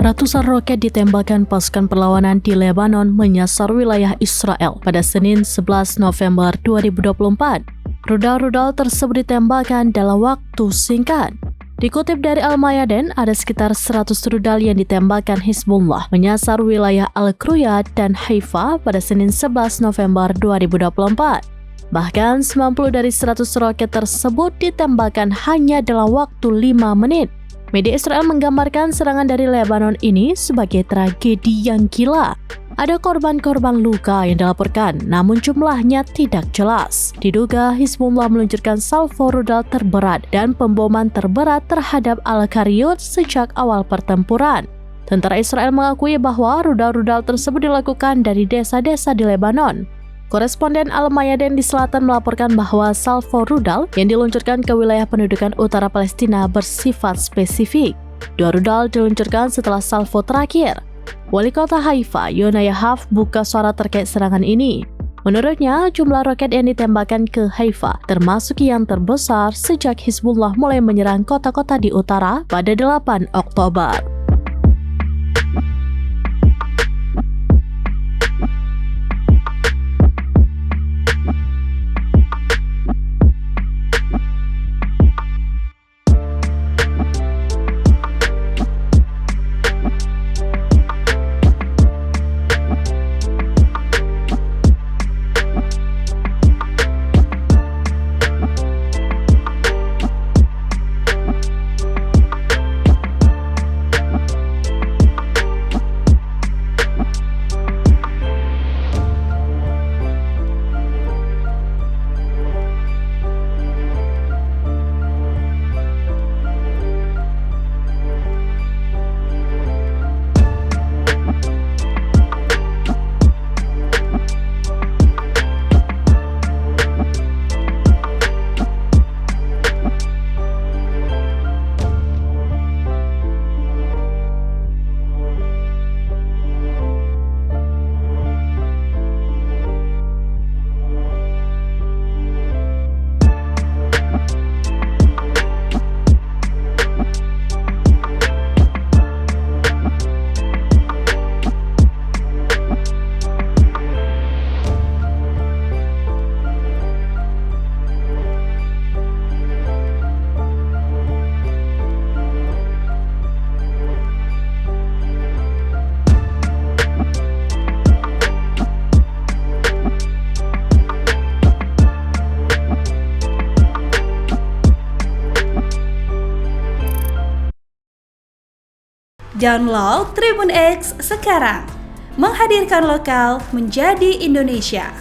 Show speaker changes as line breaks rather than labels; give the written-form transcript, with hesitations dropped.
Ratusan roket ditembakkan pasukan perlawanan di Lebanon menyasar wilayah Israel pada Senin 11 November 2024. Rudal-rudal tersebut ditembakkan dalam waktu singkat. Dikutip dari Al-Mayadin, ada sekitar 100 rudal yang ditembakkan Hizbullah menyasar wilayah Al-Kruyat dan Haifa pada Senin 11 November 2024. Bahkan 90 dari 100 roket tersebut ditembakkan hanya dalam waktu 5 menit. Media Israel menggambarkan serangan dari Lebanon ini sebagai tragedi yang gila. Ada korban-korban luka yang dilaporkan, namun jumlahnya tidak jelas. Diduga Hizbullah meluncurkan salvo rudal terberat dan pemboman terberat terhadap Al-Qariyut sejak awal pertempuran. Tentara Israel mengakui bahwa rudal-rudal tersebut dilakukan dari desa-desa di Lebanon. Koresponden Al-Mayadin di selatan melaporkan bahwa salvo rudal yang diluncurkan ke wilayah pendudukan utara Palestina bersifat spesifik. 2 rudal diluncurkan setelah salvo terakhir. Wali kota Haifa, Yona Yahaf, buka suara terkait serangan ini. Menurutnya, jumlah roket yang ditembakkan ke Haifa termasuk yang terbesar sejak Hizbullah mulai menyerang kota-kota di utara pada 8 Oktober.
Download Tribun X sekarang, menghadirkan lokal menjadi Indonesia.